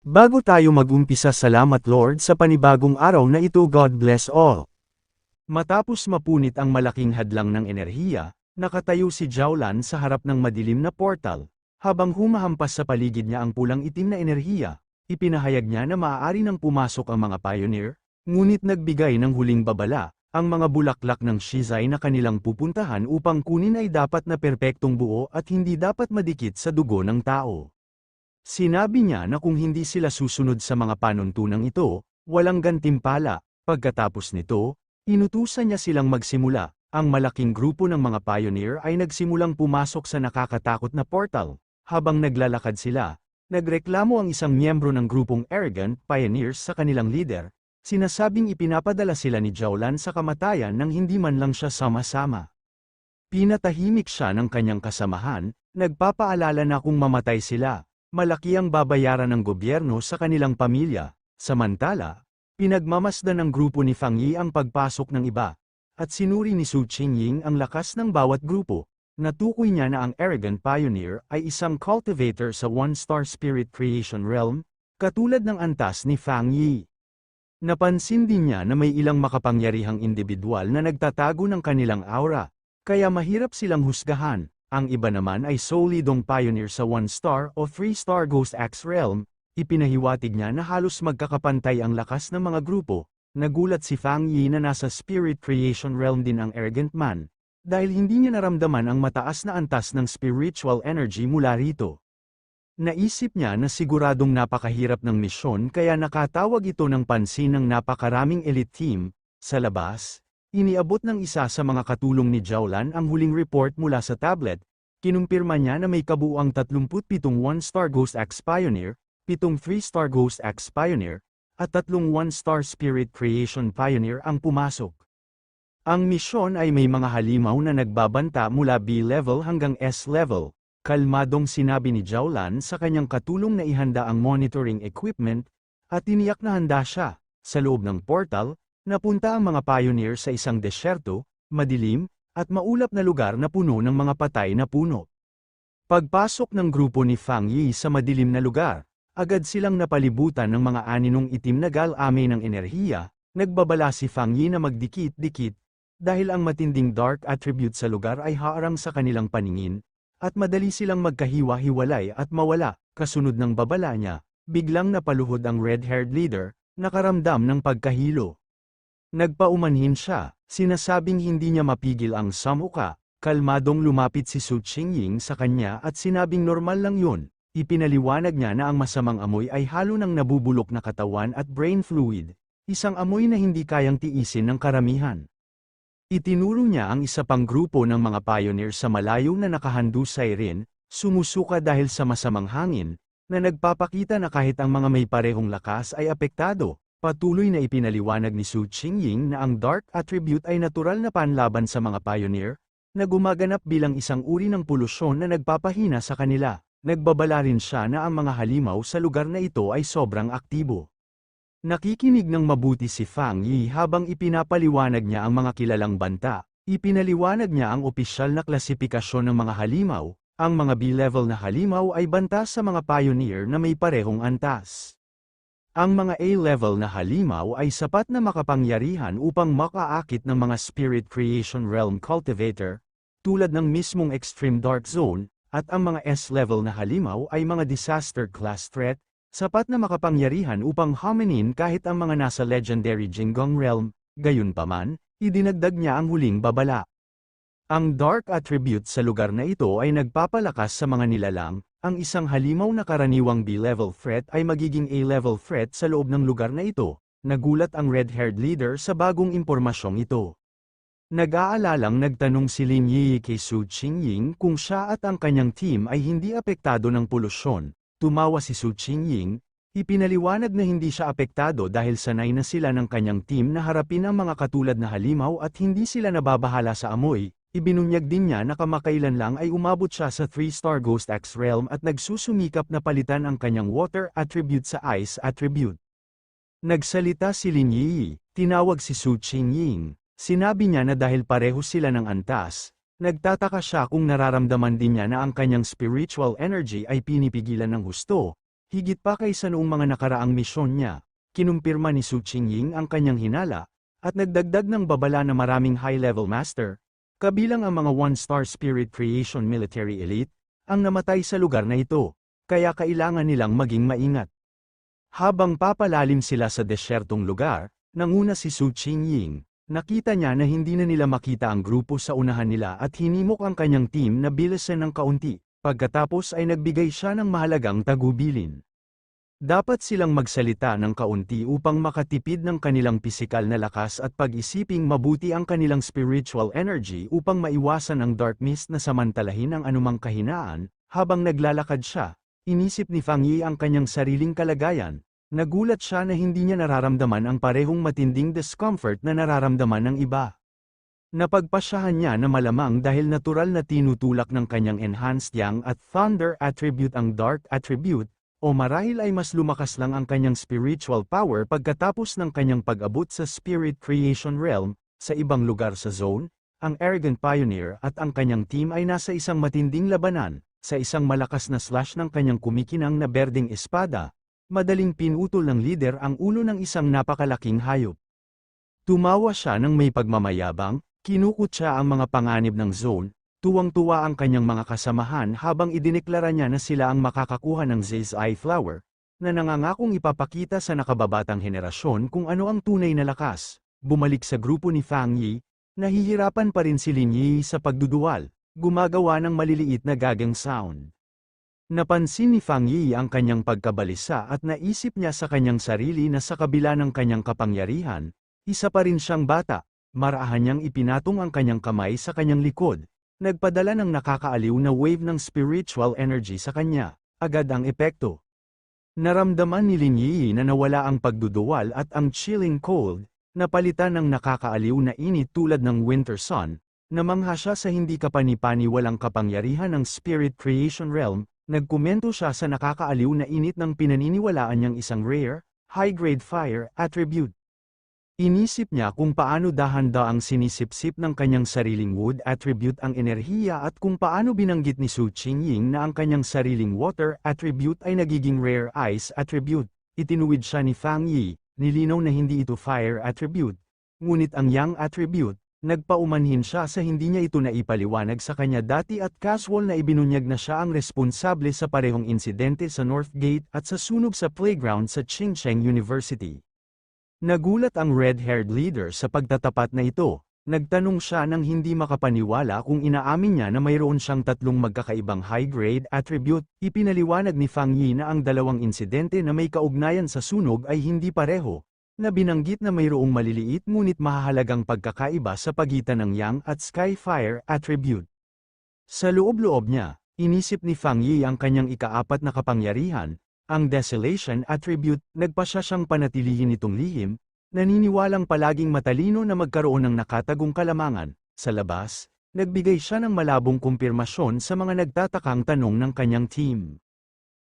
Bago tayo mag-umpisa, salamat Lord sa panibagong araw na ito. God bless all. Matapos mapunit ang malaking hadlang ng enerhiya, nakatayo si Jowlan sa harap ng madilim na portal. Habang humahampas sa paligid niya ang pulang itim na enerhiya, ipinahayag niya na maaari nang pumasok ang mga pioneer, ngunit nagbigay ng huling babala, ang mga bulaklak ng Shizai na kanilang pupuntahan upang kunin ay dapat na perpektong buo at hindi dapat madikit sa dugo ng tao. Sinabi niya na kung hindi sila susunod sa mga panuntunang ito, walang gantimpala. Pagkatapos nito, inutusan niya silang magsimula. Ang malaking grupo ng mga pioneer ay nagsimulang pumasok sa nakakatakot na portal. Habang naglalakad sila, nagreklamo ang isang miyembro ng grupong Arrogant Pioneers sa kanilang leader. Sinasabing ipinapadala sila ni Jowlan sa kamatayan nang hindi man lang siya sama-sama. Pinatahimik siya ng kanyang kasamahan, nagpapaalala na kung mamatay sila, malaki ang babayaran ng gobyerno sa kanilang pamilya. Samantala, pinagmamasdan ng grupo ni Fang Yi ang pagpasok ng iba, at sinuri ni Su Qingying ang lakas ng bawat grupo. Natukoy niya na ang Arrogant Pioneer ay isang cultivator sa one-star spirit creation realm, katulad ng antas ni Fang Yi. Napansin din niya na may ilang makapangyarihang individual na nagtatago ng kanilang aura, kaya mahirap silang husgahan. Ang iba naman ay solidong pioneer sa 1-star o 3-star Ghost Axe realm. Ipinahiwatig niya na halos magkakapantay ang lakas ng mga grupo. Nagulat si Fang Yi na nasa spirit creation realm din ang Arrogant Man, dahil hindi niya naramdaman ang mataas na antas ng spiritual energy mula rito. Naisip niya na siguradong napakahirap ng misyon kaya nakatawag ito ng pansin ng napakaraming elite team. Sa labas, iniabot ng isa sa mga katulong ni Jowlan ang huling report mula sa tablet. Kinumpirma niya na may kabuuang 37 1-star Ghost Axe Pioneer, 7 3-star Ghost Axe Pioneer, at 3 1-star Spirit Creation Pioneer ang pumasok. Ang misyon ay may mga halimaw na nagbabanta mula B-level hanggang S-level. Kalmadong sinabi ni Jowlan sa kanyang katulong na ihanda ang monitoring equipment, at tiniyak na handa siya. Sa loob ng portal, napunta ang mga pioneer sa isang desyerto, madilim, at maulap na lugar na puno ng mga patay na puno. Pagpasok ng grupo ni Fang Yi sa madilim na lugar, agad silang napalibutan ng mga aninong itim na gal-ame ng enerhiya. Nagbabala si Fang Yi na magdikit-dikit, dahil ang matinding dark attribute sa lugar ay haarang sa kanilang paningin, at madali silang magkahiwa-hiwalay at mawala. Kasunod ng babala niya, biglang napaluhod ang red-haired leader, nakaramdam ng pagkahilo. Nagpaumanhin siya, sinasabing hindi niya mapigil ang samuka. Kalmadong lumapit si Su Qingying sa kanya at sinabing normal lang yun. Ipinaliwanag niya na ang masamang amoy ay halo ng nabubulok na katawan at brain fluid, isang amoy na hindi kayang tiisin ng karamihan. Itinuro niya ang isa pang grupo ng mga pioneer sa malayo na nakahandusay rin, sumusuka dahil sa masamang hangin, na nagpapakita na kahit ang mga may parehong lakas ay apektado. Patuloy na ipinaliwanag ni Su Qingying na ang dark attribute ay natural na panlaban sa mga pioneer, na gumaganap bilang isang uri ng polusyon na nagpapahina sa kanila. Nagbabala rin siya na ang mga halimaw sa lugar na ito ay sobrang aktibo. Nakikinig ng mabuti si Fang Yi habang ipinapaliwanag niya ang mga kilalang banta. Ipinaliwanag niya ang opisyal na klasifikasyon ng mga halimaw. Ang mga B-level na halimaw ay banta sa mga pioneer na may parehong antas. Ang mga A-level na halimaw ay sapat na makapangyarihan upang makaakit ng mga Spirit Creation Realm Cultivator, tulad ng mismong Extreme Dark Zone, at ang mga S-level na halimaw ay mga Disaster Class Threat, sapat na makapangyarihan upang haminin kahit ang mga nasa Legendary Jinggong Realm. Gayunpaman, idinagdag niya ang huling babala. Ang Dark Attribute sa lugar na ito ay nagpapalakas sa mga nilalang. Ang isang halimaw na karaniwang B-level threat ay magiging A-level threat sa loob ng lugar na ito. Nagulat ang red-haired leader sa bagong impormasyong ito. Nag-aalalang nagtanong si Lin Yi kay Su Qingying kung siya at ang kanyang team ay hindi apektado ng polusyon. Tumawa si Su Qingying, ipinaliwanag na hindi siya apektado dahil sanay na sila ng kanyang team na harapin ang mga katulad na halimaw at hindi sila nababahala sa amoy. Ibinunyag din niya na kamakailan lang ay umabot siya sa 3-star Ghost Axe Realm at nagsusumikap na palitan ang kanyang water attribute sa ice attribute. Nagsalita si Lin Yi, tinawag si Su Qingying. Sinabi niya na dahil pareho sila ng antas, nagtataka siya kung nararamdaman din niya na ang kanyang spiritual energy ay pinipigilan ng husto. Higit pa kaysa noong mga nakaraang misyon niya, kinumpirma ni Su Qingying ang kanyang hinala, at nagdagdag ng babala na maraming high-level master, kabilang ang mga one-star spirit creation military elite, ang namatay sa lugar na ito, kaya kailangan nilang maging maingat. Habang papalalim sila sa desyertong lugar, nanguna si Su Qingying, nakita niya na hindi na nila makita ang grupo sa unahan nila at hinimok ang kanyang team na bilisan ng kaunti, pagkatapos ay nagbigay siya ng mahalagang tagubilin. Dapat silang magsalita ng kaunti upang makatipid ng kanilang pisikal na lakas at pag-isiping mabuti ang kanilang spiritual energy upang maiwasan ang dark mist na samantalahin ang anumang kahinaan. Habang naglalakad siya, inisip ni Fang Yi ang kanyang sariling kalagayan. Nagulat siya na hindi niya nararamdaman ang parehong matinding discomfort na nararamdaman ng iba. Napagpasyahan niya na malamang dahil natural na tinutulak ng kanyang enhanced yang at thunder attribute ang dark attribute, o marahil ay mas lumakas lang ang kanyang spiritual power pagkatapos ng kanyang pag-abot sa spirit creation realm. Sa ibang lugar sa zone, ang arrogant pioneer at ang kanyang team ay nasa isang matinding labanan. Sa isang malakas na slash ng kanyang kumikinang na berdeng espada, madaling pinutol ng leader ang ulo ng isang napakalaking hayop. Tumawa siya ng may pagmamayabang, kinukutya ang mga panganib ng zone. Tuwang-tuwa ang kanyang mga kasamahan habang idineklara niya na sila ang makakakuha ng Zai Flower, na nangangakong ipapakita sa nakababatang henerasyon kung ano ang tunay na lakas. Bumalik sa grupo ni Fang Yi, nahihirapan pa rin si Lin Yi sa pagduduwal, gumagawa ng maliliit na gagang sound. Napansin ni Fang Yi ang kanyang pagkabalisa at naisip niya sa kanyang sarili na sa kabila ng kanyang kapangyarihan, isa pa rin siyang bata. Marahan niyang ipinatong ang kanyang kamay sa kanyang likod. Nagpadala ng nakakaaliw na wave ng spiritual energy sa kanya, agad ang epekto. Naramdaman ni Lin Yi na nawala ang pagduduwal at ang chilling cold, napalitan ng nakakaaliw na init tulad ng winter sun, namangha siya sa hindi kapani-paniwalang kapangyarihan ng spirit creation realm, nagkomento siya sa nakakaaliw na init ng pinaniniwalaan niyang isang rare, high-grade fire attribute. Inisip niya kung paano dahan-daang sinisipsip ng kanyang sariling wood attribute ang enerhiya at kung paano binanggit ni Su Qingying na ang kanyang sariling water attribute ay nagiging rare ice attribute. Itinuwid siya ni Fang Yi, nilinaw na hindi ito fire attribute, ngunit ang yang attribute. Nagpaumanhin siya sa hindi niya ito naipaliwanag sa kanya dati at casual na ibinunyag na siya ang responsable sa parehong insidente sa North Gate at sa sunog sa playground sa Qingcheng University. Nagulat ang red-haired leader sa pagtatapat na ito. Nagtanong siya nang hindi makapaniwala kung inaamin niya na mayroon siyang tatlong magkakaibang high-grade attribute. Ipinaliwanag ni Fang Yi na ang dalawang insidente na may kaugnayan sa sunog ay hindi pareho, na binanggit na mayroong maliliit ngunit mahahalagang pagkakaiba sa pagitan ng Yang at Sky Fire attribute. Sa loob-loob niya, inisip ni Fang Yi ang kanyang ikaapat na kapangyarihan, ang Desolation attribute. Nagpasya siyang panatilihin itong lihim, naniniwalang palaging matalino na magkaroon ng nakatagong kalamangan. Sa labas, nagbigay siya ng malabong kumpirmasyon sa mga nagtatakang tanong ng kanyang team.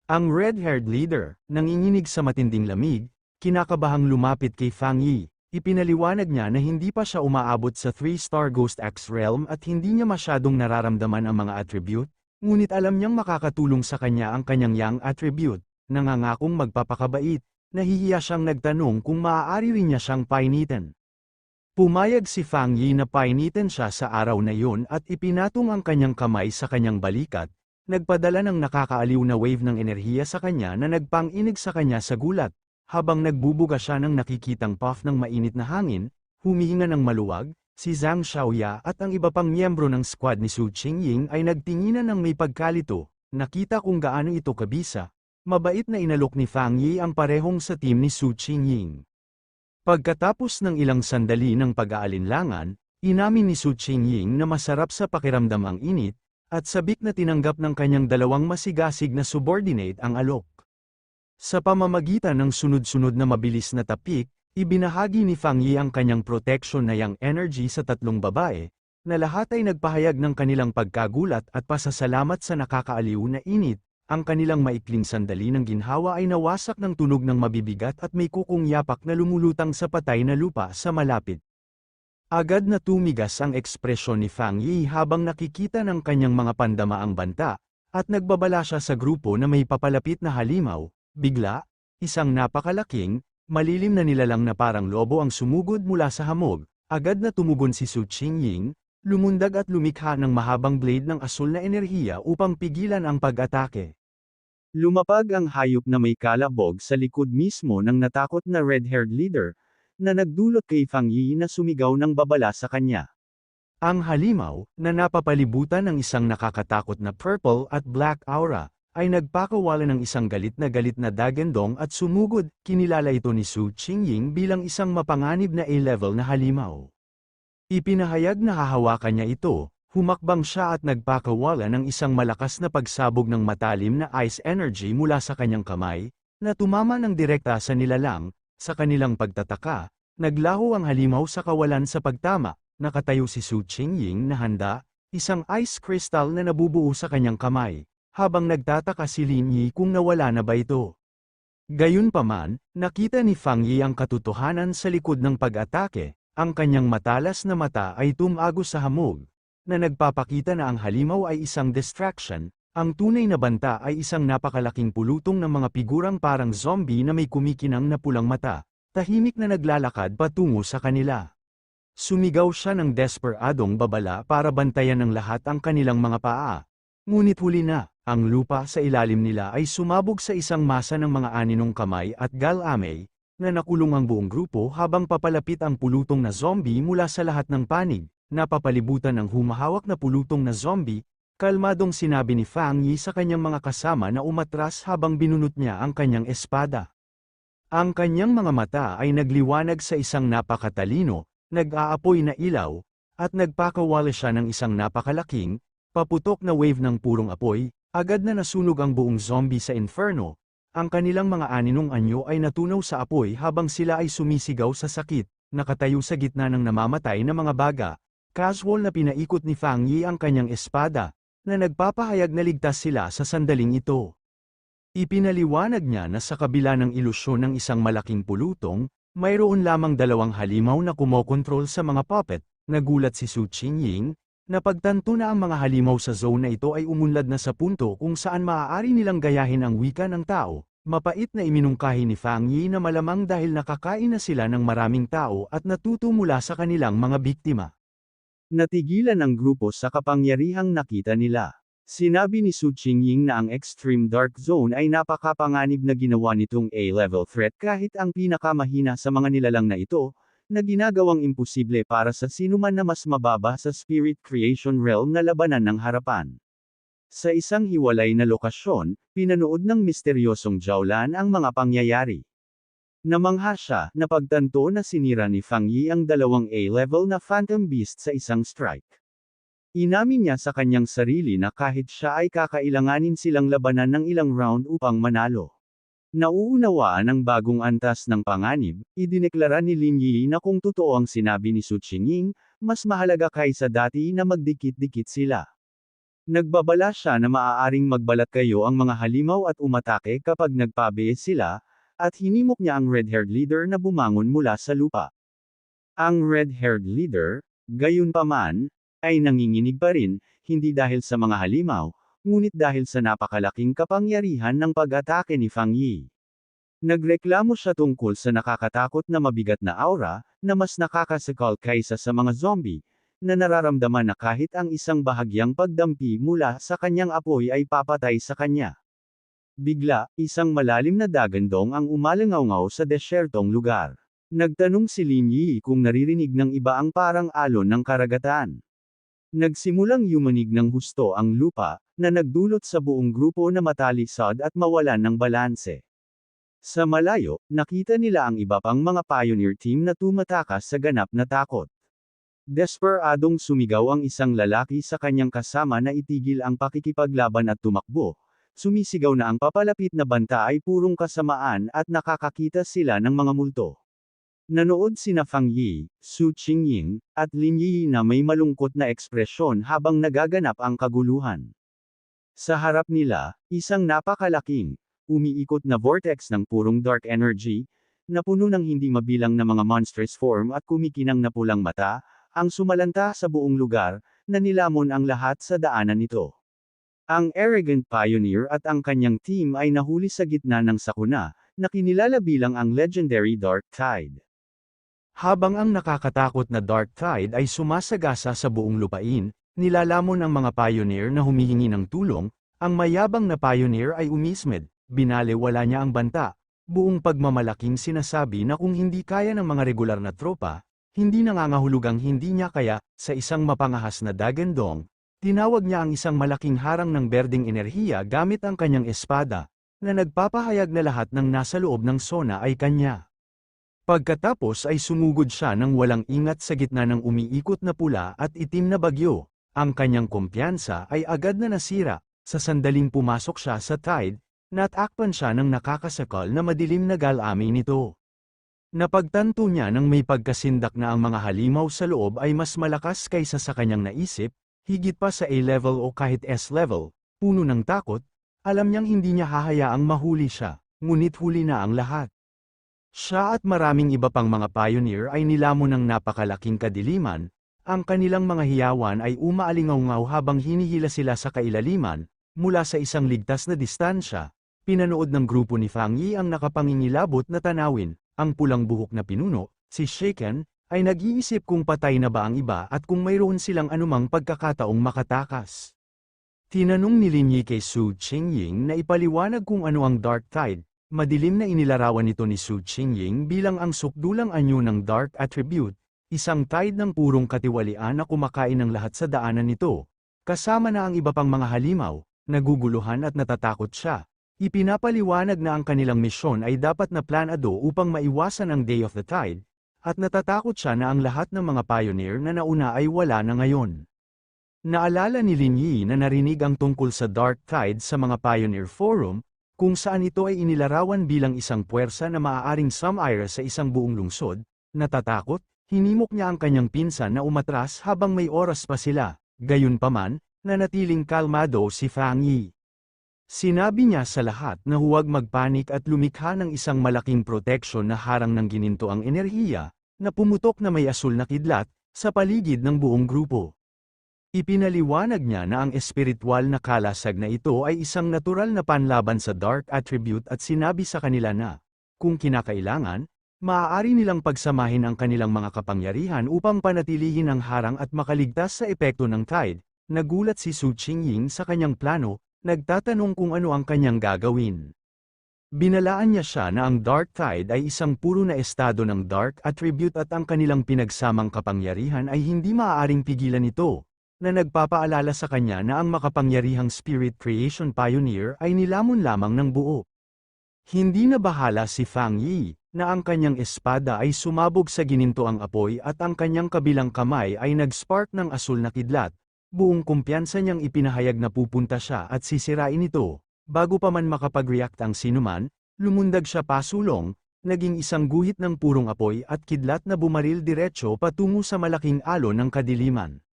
Ang red-haired leader, nanginginig sa matinding lamig, kinakabahang lumapit kay Fang Yi. Ipinaliwanag niya na hindi pa siya umaabot sa 3-star Ghost X realm at hindi niya masyadong nararamdaman ang mga attribute, ngunit alam niyang makakatulong sa kanya ang kanyang Yang attribute. Nangangakong magpapakabait, nahihiya siyang nagtanong kung maaari rin niya siyang painitin. Pumayag si Fang Yi na painitin siya sa araw na yun at ipinatong ang kanyang kamay sa kanyang balikat, nagpadala ng nakakaaliw na wave ng enerhiya sa kanya na nagpang-inig sa kanya sa gulat. Habang nagbubuga siya ng nakikitang puff ng mainit na hangin, humihinga ng maluwag, si Zhang Xiaoya at ang iba pang miyembro ng squad ni Su Qingying ay nagtinginan ng may pagkalito. Nakita kung gaano ito kabisa. Mabait na inalok ni Fang Yi ang parehong sa team ni Su Qingying. Pagkatapos ng ilang sandali ng pag-aalinlangan, inamin ni Su Qingying na masarap sa pakiramdam ang init, at sabik na tinanggap ng kanyang dalawang masigasig na subordinate ang alok. Sa pamamagitan ng sunod-sunod na mabilis na tapik, ibinahagi ni Fang Yi ang kanyang protection na yang energy sa tatlong babae, na lahat ay nagpahayag ng kanilang pagkagulat at pasasalamat sa nakakaaliw na init. Ang kanilang maikling sandali ng ginhawa ay nawasak ng tunog ng mabibigat at may kukong yapak na lumulutang sa patay na lupa sa malapit. Agad na tumigas ang ekspresyon ni Fang Yi habang nakikita ng kanyang mga pandamaang banta, at nagbabala siya sa grupo na may papalapit na halimaw. Bigla, isang napakalaking, malilim na nilalang na parang lobo ang sumugod mula sa hamog, agad na tumugon si Su Qingying, lumundag at lumikha ng mahabang blade ng asul na enerhiya upang pigilan ang pag-atake. Lumapag ang hayop na may kalabog sa likod mismo ng natakot na red-haired leader, na nagdulot kay Fang Yi na sumigaw ng babala sa kanya. Ang halimaw, na napapalibutan ng isang nakakatakot na purple at black aura, ay nagpakawala ng isang galit na dagendong at sumugod. Kinilala ito ni Su Qingying bilang isang mapanganib na A-level na halimaw. Ipinahayag na hahawakan niya ito, humakbang siya at nagpakawala ng isang malakas na pagsabog ng matalim na ice energy mula sa kanyang kamay, na tumama ng direkta sa nilalang. Sa kanilang pagtataka, naglaho ang halimaw sa kawalan sa pagtama. Nakatayo si Su Qingying na handa, isang ice crystal na nabubuo sa kanyang kamay, habang nagtataka si Lin Yi kung nawala na ba ito. Gayunpaman, nakita ni Fang Yi ang katotohanan sa likod ng pag-atake, ang kanyang matalas na mata ay tumagos sa hamog, na nagpapakita na ang halimaw ay isang distraction, ang tunay na banta ay isang napakalaking pulutong ng mga figurang parang zombie na may kumikinang na pulang mata, tahimik na naglalakad patungo sa kanila. Sumigaw siya ng desperadong babala para bantayan ng lahat ang kanilang mga paa. Ngunit huli na, ang lupa sa ilalim nila ay sumabog sa isang masa ng mga aninong kamay at galamay, na nakulong ang buong grupo habang papalapit ang pulutong na zombie mula sa lahat ng panig. Napapalibutan ng humahawak na pulutong na zombie, kalmadong sinabi ni Fang Yi sa kanyang mga kasama na umatras habang binunot niya ang kanyang espada. Ang kanyang mga mata ay nagliwanag sa isang napakatalino, nag-aapoy na ilaw, at nagpakawala siya ng isang napakalaking, paputok na wave ng purong apoy, agad na nasunog ang buong zombie sa inferno. Ang kanilang mga aninong anyo ay natunaw sa apoy habang sila ay sumisigaw sa sakit, nakatayo sa gitna ng namamatay na mga baga. Casual na pinaikot ni Fang Yi ang kanyang espada, na nagpapahayag na ligtas sila sa sandaling ito. Ipinaliwanag niya na sa kabila ng ilusyon ng isang malaking pulutong, mayroon lamang dalawang halimaw na kumokontrol sa mga puppet. Nagulat si Su Qingying, na pagtanto na ang mga halimaw sa zone na ito ay umunlad na sa punto kung saan maaari nilang gayahin ang wika ng tao. Mapait na iminungkahi ni Fang Yi na malamang dahil nakakain na sila ng maraming tao at natuto mula sa kanilang mga biktima. Natigilan ang grupo sa kapangyarihang nakita nila. Sinabi ni Su Qingying na ang Extreme Dark Zone ay napakapanganib na ginawa nitong A-level threat kahit ang pinakamahina sa mga nilalang na ito, na ginagawang imposible para sa sinuman na mas mababa sa Spirit Creation Realm na labanan ng harapan. Sa isang hiwalay na lokasyon, pinanood ng misteryosong Jiaolan ang mga pangyayari. Namangha siya, na pagtanto na sinira ni Fang Yi ang dalawang A-level na Phantom Beast sa isang strike. Inamin niya sa kanyang sarili na kahit siya ay kakailanganin silang labanan ng ilang round upang manalo. Nauunawaan ang bagong antas ng panganib, idineklara ni Lin Yi na kung totoo ang sinabi ni Su Qingying, mas mahalaga kaysa dati na magdikit-dikit sila. Nagbabala siya na maaaring magbalat kayo ang mga halimaw at umatake kapag nagpabies sila, at hinimok niya ang red-haired leader na bumangon mula sa lupa. Ang red-haired leader, gayunpaman, ay nanginginig pa rin, hindi dahil sa mga halimaw, ngunit dahil sa napakalaking kapangyarihan ng pag-atake ni Fang Yi. Nagreklamo siya tungkol sa nakakatakot na mabigat na aura, na mas nakakasakal kaysa sa mga zombie, na nararamdaman na kahit ang isang bahagyang pagdampi mula sa kanyang apoy ay papatay sa kanya. Bigla, isang malalim na dagandong ang umalangaw sa desyertong lugar. Nagtanong si Lin Yi kung naririnig ng iba ang parang alon ng karagatan. Nagsimulang yumanig ng husto ang lupa, na nagdulot sa buong grupo na matalisod at mawalan ng balanse. Sa malayo, nakita nila ang iba pang mga pioneer team na tumatakas sa ganap na takot. Desperadong sumigaw ang isang lalaki sa kanyang kasama na itigil ang pakikipaglaban at tumakbo. Sumisigaw na ang papalapit na banta ay purong kasamaan at nakakakita sila ng mga multo. Nanood sina Fang Yi, Su Qingying, at Lin Yi na may malungkot na ekspresyon habang nagaganap ang kaguluhan. Sa harap nila, isang napakalaking, umiikot na vortex ng purong dark energy, na puno ng hindi mabilang na mga monstrous form at kumikinang na pulang mata, ang sumalanta sa buong lugar, na nilamon ang lahat sa daanan nito. Ang arrogant pioneer at ang kanyang team ay nahuli sa gitna ng sakuna, na kinilala bilang ang legendary Dark Tide. Habang ang nakakatakot na Dark Tide ay sumasagasa sa buong lupain, nilalamon ng mga pioneer na humihingi ng tulong, ang mayabang na pioneer ay umismed, binalewala niya ang banta, buong pagmamalaking sinasabi na kung hindi kaya ng mga regular na tropa, hindi nangangahulugang hindi niya kaya, sa isang mapangahas na dagandong, tinawag niya ang isang malaking harang ng berdeng enerhiya gamit ang kanyang espada, na nagpapahayag na lahat ng nasa loob ng sona ay kanya. Pagkatapos ay sumugod siya ng walang ingat sa gitna ng umiikot na pula at itim na bagyo, ang kanyang kumpiyansa ay agad na nasira, sa sandaling pumasok siya sa tide, natakpan siya ng nakakasakal na madilim na galami nito. Napagtanto niya nang may pagkasindak na ang mga halimaw sa loob ay mas malakas kaysa sa kanyang naisip, higit pa sa A-level o kahit S-level, puno ng takot, alam niyang hindi niya hahayaang mahuli siya, ngunit huli na ang lahat. Siya at maraming iba pang mga pioneer ay nilamon ng napakalaking kadiliman, ang kanilang mga hiyawan ay umaalingaw habang hinihila sila sa kailaliman, mula sa isang ligtas na distansya, pinanood ng grupo ni Fang Yi ang nakapangingilabot na tanawin. Ang pulang buhok na pinuno, si Shaken, ay nag-iisip kung patay na ba ang iba at kung mayroon silang anumang pagkakataong makatakas. Tinanong ni Lin Yi kay Su Qingying na ipaliwanag kung ano ang Dark Tide, madilim na inilarawan nito ni Su Qingying bilang ang sukdulang anyo ng Dark Attribute, isang tide ng purong katiwalian na kumakain ng lahat sa daanan nito, kasama na ang iba pang mga halimaw, naguguluhan at natatakot siya. Ipinapaliwanag na ang kanilang misyon ay dapat na planado upang maiwasan ang Day of the Tide, at natatakot siya na ang lahat ng mga pioneer na nauna ay wala na ngayon. Naalala ni Lin Yi na narinig ang tungkol sa Dark Tide sa mga Pioneer Forum, kung saan ito ay inilarawan bilang isang puwersa na maaaring sumira sa isang buong lungsod. Natatakot, hinimok niya ang kanyang pinsan na umatras habang may oras pa sila, gayunpaman, nanatiling kalmado si Fang Yi. Sinabi niya sa lahat na huwag magpanik at lumikha ng isang malaking proteksyon na harang ng ginintoang enerhiya, na pumutok na may asul na kidlat, sa paligid ng buong grupo. Ipinaliwanag niya na ang espiritual na kalasag na ito ay isang natural na panlaban sa Dark Attribute at sinabi sa kanila na, kung kinakailangan, maaari nilang pagsamahin ang kanilang mga kapangyarihan upang panatilihin ang harang at makaligtas sa epekto ng tide. Nagulat si Su Qingying sa kanyang plano, nagtatanong kung ano ang kanyang gagawin. Binalaan niya siya na ang Dark Tide ay isang puro na estado ng Dark Attribute at ang kanilang pinagsamang kapangyarihan ay hindi maaaring pigilan ito, na nagpapaalala sa kanya na ang makapangyarihang Spirit Creation Pioneer ay nilamon lamang ng buo. Hindi na bahala si Fang Yi, na ang kanyang espada ay sumabog sa ginintoang apoy at ang kanyang kabilang kamay ay nag-spark ng asul na kidlat. Buong kumpiyansa niyang ipinahayag na pupunta siya at sisirain ito, bago pa man makapag-react ang sinuman, lumundag siya pasulong, naging isang guhit ng purong apoy at kidlat na bumaril diretso patungo sa malaking alon ng kadiliman.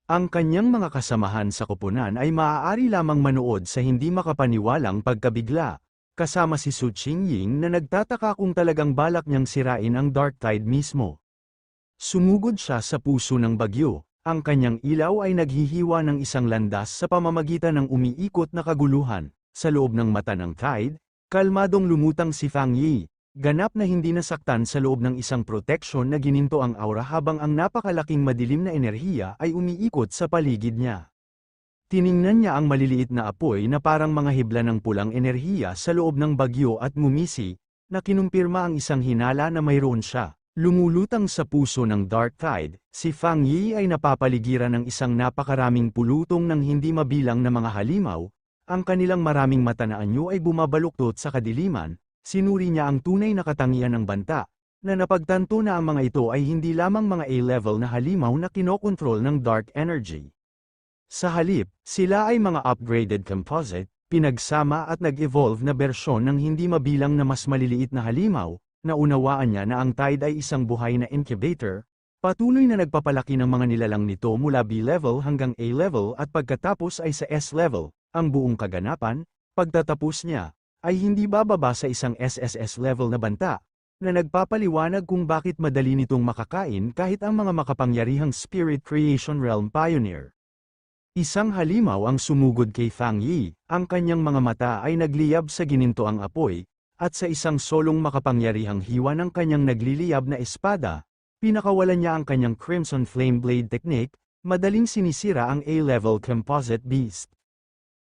Ang kanyang mga kasamahan sa koponan ay maaari lamang manood sa hindi makapaniwalang pagkabigla, kasama si Su Qingying na nagtataka kung talagang balak niyang sirain ang Dark Tide mismo. Sumugod siya sa puso ng bagyo. Ang kanyang ilaw ay naghihiwa ng isang landas sa pamamagitan ng umiikot na kaguluhan. Sa loob ng mata ng tide, kalmadong lumutang si Fang Yi, ganap na hindi nasaktan sa loob ng isang proteksyon na gininto ang aura habang ang napakalaking madilim na enerhiya ay umiikot sa paligid niya. Tiningnan niya ang maliliit na apoy na parang mga hibla ng pulang enerhiya sa loob ng bagyo at ngumisi, na kinumpirma ang isang hinala na mayroon siya. Lumulutang sa puso ng Dark Tide, si Fang Yi ay napapaligiran ng isang napakaraming pulutong ng hindi mabilang na mga halimaw, ang kanilang maraming mata na anyo ay bumabaluktot sa kadiliman, sinuri niya ang tunay na katangian ng banta, na napagtanto na ang mga ito ay hindi lamang mga A-level na halimaw na kinokontrol ng Dark Energy. Sa halip, sila ay mga upgraded composite, pinagsama at nag-evolve na bersyon ng hindi mabilang na mas maliliit na halimaw. Naunawaan niya na ang tide ay isang buhay na incubator, patuloy na nagpapalaki ng mga nilalang nito mula B-level hanggang A-level at pagkatapos ay sa S-level. Ang buong kaganapan, pagtatapos niya, ay hindi bababa sa isang SSS level na banta, na nagpapaliwanag kung bakit madali nitong makakain kahit ang mga makapangyarihang Spirit Creation Realm Pioneer. Isang halimaw ang sumugod kay Fang Yi, ang kanyang mga mata ay nagliyab sa ginintoang apoy, at sa isang solong makapangyarihang hiwa ng kanyang nagliliyab na espada, pinakawalan niya ang kanyang Crimson Flame Blade technique, madaling sinisira ang A-level composite beast.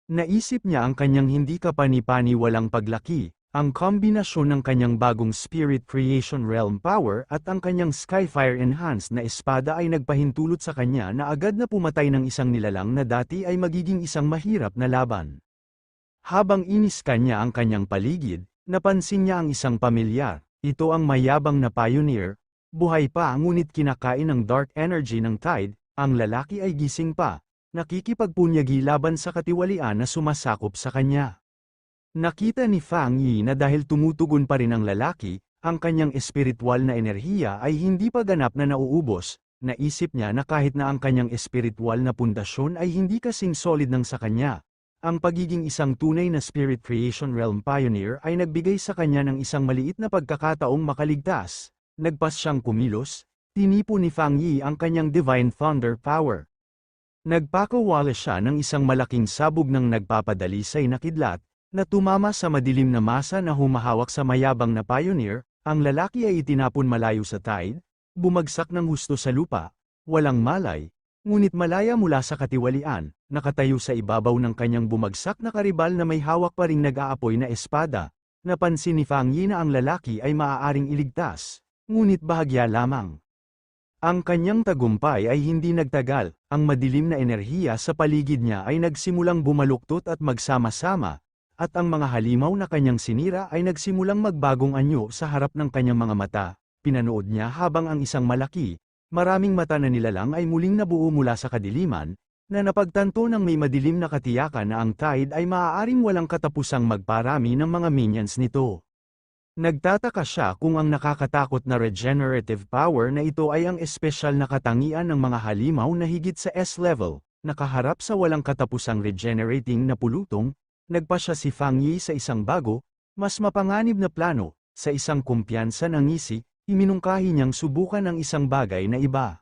Naisip niya ang kanyang hindi kapani-pani walang paglaki, ang kombinasyon ng kanyang bagong Spirit Creation Realm Power at ang kanyang Skyfire Enhanced na espada ay nagpahintulot sa kanya na agad na pumatay ng isang nilalang na dati ay magiging isang mahirap na laban. Habang iniskan niya ang kanyang paligid, napansin niya ang isang pamilyar. Ito ang mayabang na pioneer, buhay pa ngunit kinakain ng dark energy ng Tide, ang lalaki ay gising pa, nakikipagpunyagi laban sa katiwalian na sumasakop sa kanya. Nakita ni Fang Yi na dahil tumutugon pa rin ang lalaki, ang kanyang espiritual na enerhiya ay hindi pa ganap na nauubos, naisip niya na kahit na ang kanyang espiritual na pundasyon ay hindi kasing solid ng sa kanya. Ang pagiging isang tunay na Spirit Creation Realm Pioneer ay nagbigay sa kanya ng isang maliit na pagkakataong makaligtas. Nagpas siyang kumilos, tinipo ni Fang Yi ang kanyang Divine Thunder Power. Nagpakawala siya ng isang malaking sabog ng nagpapadalisay na kidlat, na tumama sa madilim na masa na humahawak sa mayabang na pioneer, ang lalaki ay itinapon malayo sa Tide, bumagsak ng husto sa lupa, walang malay, ngunit malaya mula sa katiwalian, nakatayo sa ibabaw ng kanyang bumagsak na karibal na may hawak pa ring nag-aapoy na espada. Napansin ni Fang Yi na ang lalaki ay maaaring iligtas, ngunit bahagya lamang. Ang kanyang tagumpay ay hindi nagtagal, ang madilim na enerhiya sa paligid niya ay nagsimulang bumaluktot at magsama-sama, at ang mga halimaw na kanyang sinira ay nagsimulang magbagong anyo sa harap ng kanyang mga mata. Pinanood niya habang ang isang malaki, maraming mata na nilalang ay muling nabuo mula sa kadiliman, na napagtanto ng may madilim na katiyakan na ang Tide ay maaaring walang katapusang magparami ng mga minions nito. Nagtataka siya kung ang nakakatakot na regenerative power na ito ay ang espesyal na katangian ng mga halimaw na higit sa S-level, nakaharap sa walang katapusang regenerating na pulutong. Nagpa siya si Fang Yi sa isang bago, mas mapanganib na plano, sa isang kumpiyansa ng ngisi, iminungkahi niyang subukan ang isang bagay na iba.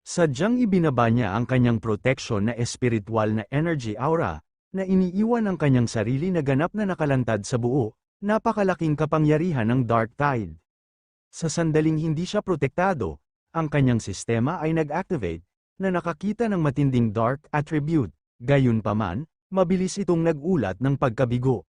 Sadyang ibinaba niya ang kanyang protection na espiritual na energy aura, na iniiwan ang kanyang sarili na ganap na nakalantad sa buo, napakalaking kapangyarihan ng Dark Tide. Sa sandaling hindi siya protektado, ang kanyang sistema ay nag-activate, na nakakita ng matinding dark attribute, gayunpaman, mabilis itong nag-ulat ng pagkabigo.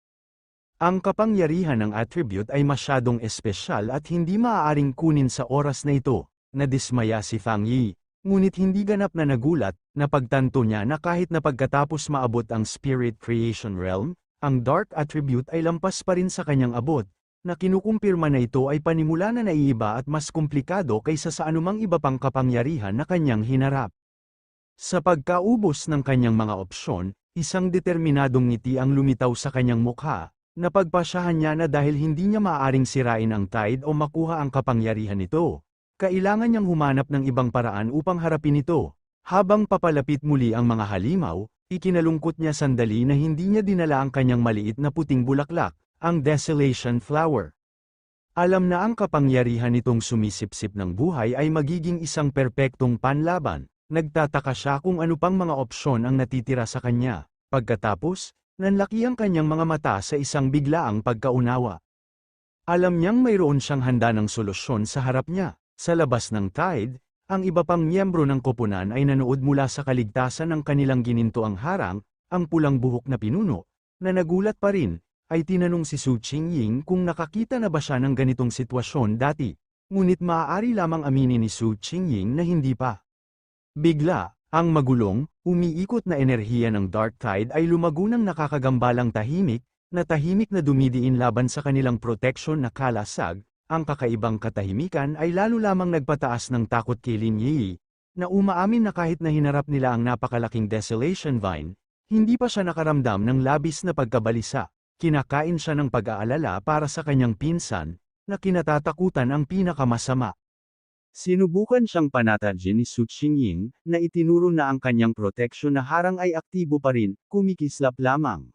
Ang kapangyarihan ng attribute ay masyadong espesyal at hindi maaaring kunin sa oras na ito, nadismaya si Fang Yi, ngunit hindi ganap na nagulat, napagtanto niya na kahit na pagkatapos maabot ang Spirit Creation Realm, ang Dark Attribute ay lampas pa rin sa kanyang abot, na kinukumpirma na ito ay panimula na naiiba at mas komplikado kaysa sa anumang iba pang kapangyarihan na kanyang hinarap. Sa pagkaubos ng kanyang mga opsyon, isang determinadong ngiti ang lumitaw sa kanyang mukha, napagpasyahan niya na dahil hindi niya maaaring sirain ang Tide o makuha ang kapangyarihan nito, kailangan niyang humanap ng ibang paraan upang harapin ito. Habang papalapit muli ang mga halimaw, ikinalungkot niya sandali na hindi niya dinala ang kanyang maliit na puting bulaklak, ang Desolation Flower. Alam na ang kapangyarihan nitong sumisipsip ng buhay ay magiging isang perpektong panlaban. Nagtataka siya kung ano pang mga opsyon ang natitira sa kanya. Pagkatapos, nanlaki ang kanyang mga mata sa isang biglaang pagkaunawa. Alam niyang mayroon siyang handa ng solusyon sa harap niya. Sa labas ng Tide, ang iba pang miyembro ng koponan ay nanood mula sa kaligtasan ng kanilang ginintoang harang, ang pulang buhok na pinuno, na nagulat pa rin, ay tinanong si Su Qingying kung nakakita na ba siya ng ganitong sitwasyon dati. Ngunit maaari lamang aminin ni Su Qingying na hindi pa. Bigla, ang magulong, umiikot na enerhiya ng Dark Tide ay lumago ng nakakagambalang tahimik na dumidiin laban sa kanilang proteksyon na kalasag. Ang kakaibang katahimikan ay lalo lamang nagpataas ng takot kay Lin Yi, na umaamin na kahit na hinarap nila ang napakalaking Desolation Vine, hindi pa siya nakaramdam ng labis na pagkabalisa. Kinakain siya ng pag-aalala para sa kanyang pinsan, na kinatatakutan ang pinakamasama. Sinubukan siyang panatagin ni Su Qingying, na itinuro na ang kanyang proteksyon na harang ay aktibo pa rin, kumikislap lamang.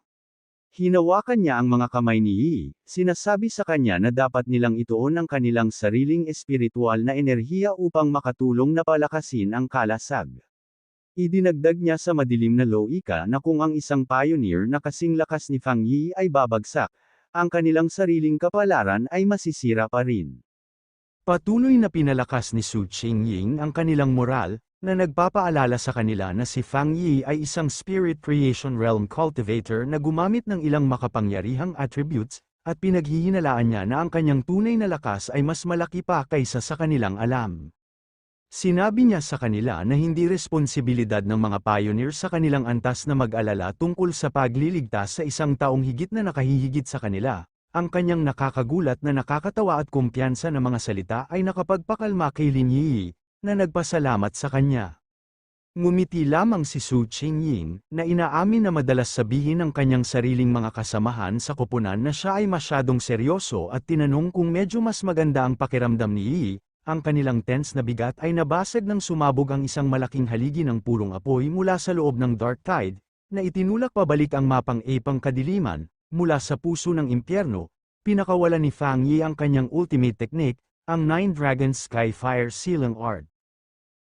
Hinawakan niya ang mga kamay ni Yi, sinasabi sa kanya na dapat nilang ituon ang kanilang sariling espiritual na enerhiya upang makatulong na palakasin ang kalasag. Idinagdag niya sa madilim na loika na kung ang isang pioneer na kasing lakas ni Fang Yi ay babagsak, ang kanilang sariling kapalaran ay masisira pa rin. Patuloy na pinalakas ni Su Qingying ang kanilang moral, na nagpapaalala sa kanila na si Fang Yi ay isang spirit creation realm cultivator na gumamit ng ilang makapangyarihang attributes, at pinaghihinalaan niya na ang kanyang tunay na lakas ay mas malaki pa kaysa sa kanilang alam. Sinabi niya sa kanila na hindi responsibilidad ng mga pioneer sa kanilang antas na mag-alala tungkol sa pagliligtas sa isang taong higit na nakahihigit sa kanila. Ang kanyang nakakagulat na nakakatawa at kumpiyansa na mga salita ay nakapagpakalma kay Lin Yi, na nagpasalamat sa kanya. Ngumiti lamang si Su Qingying, na inaamin na madalas sabihin ng kanyang sariling mga kasamahan sa koponan na siya ay masyadong seryoso at tinanong kung medyo mas maganda ang pakiramdam ni Yi. Ang kanilang tense na bigat ay nabasag nang sumabog ang isang malaking haligi ng purong apoy mula sa loob ng Dark Tide, na itinulak pabalik ang mapang-epang kadiliman, mula sa puso ng impyerno. Pinakawalan ni Fang Yi ang kanyang ultimate technique, ang Nine Dragons Skyfire Sealing Art.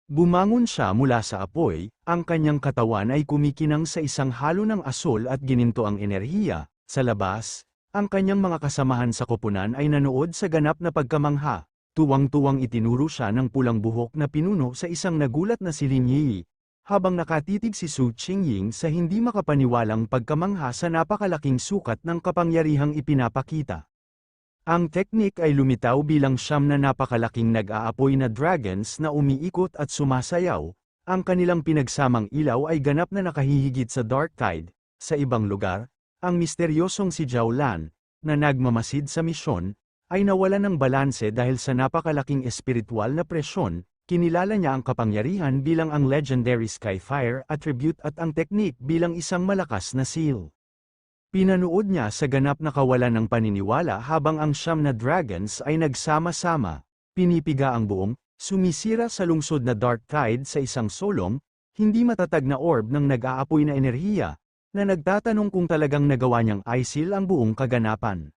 Bumangon siya mula sa apoy, ang kanyang katawan ay kumikinang sa isang halo ng asol at gininto ang enerhiya. Sa labas, ang kanyang mga kasamahan sa koponan ay nanood sa ganap na pagkamangha. Tuwang-tuwang itinuro siya ng pulang buhok na pinuno sa isang nagulat na si Lin Yi, habang nakatitig si Su Qingying sa hindi makapaniwalang pagkamangha sa napakalaking sukat ng kapangyarihang ipinapakita. Ang teknik ay lumitaw bilang siyam na napakalaking nag-aapoy na dragons na umiikot at sumasayaw. Ang kanilang pinagsamang ilaw ay ganap na nakahihigit sa Dark Tide. Sa ibang lugar, ang misteryosong si Zhao Lan, na nagmamasid sa misyon, ay nawalan ng balanse dahil sa napakalaking espiritual na presyon. Kinilala niya ang kapangyarihan bilang ang legendary Skyfire attribute at ang teknik bilang isang malakas na seal. Pinanood niya sa ganap na kawalan ng paniniwala habang ang siyam na dragons ay nagsama-sama, pinipiga ang buong, sumisira sa lungsod na Dark Tide sa isang solong, hindi matatag na orb ng nag-aapoy na enerhiya, na nagtatanong kung talagang nagawa niyang i-seal ang buong kaganapan.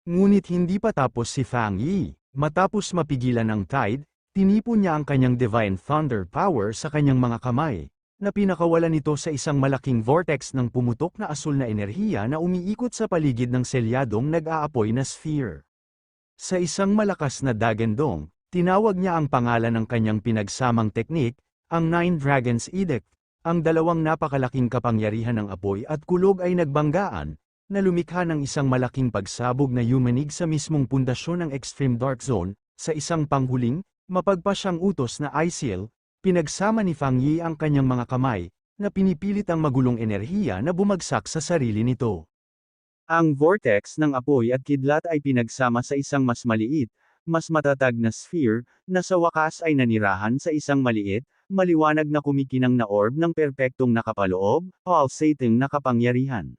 Ngunit hindi pa tapos si Fang Yi. Matapos mapigilan ang tide, tinipon niya ang kanyang Divine Thunder Power sa kanyang mga kamay, na pinakawalan nito sa isang malaking vortex ng pumutok na asul na enerhiya na umiikot sa paligid ng selyadong nag-aapoy na sphere. Sa isang malakas na dagendong, tinawag niya ang pangalan ng kanyang pinagsamang teknik, ang Nine Dragons Edict. Ang dalawang napakalaking kapangyarihan ng apoy at kulog ay nagbanggaan, na lumikha ng isang malaking pagsabog na yumanig sa mismong pundasyon ng Extreme Dark Zone. Sa isang panghuling, mapagpasyang utos na i-seal, pinagsama ni Fang Yi ang kanyang mga kamay, na pinipilit ang magulong enerhiya na bumagsak sa sarili nito. Ang vortex ng apoy at kidlat ay pinagsama sa isang mas maliit, mas matatag na sphere, na sa wakas ay nanirahan sa isang maliit, maliwanag na kumikinang na orb ng perpektong nakapaloob, pulsating na kapangyarihan.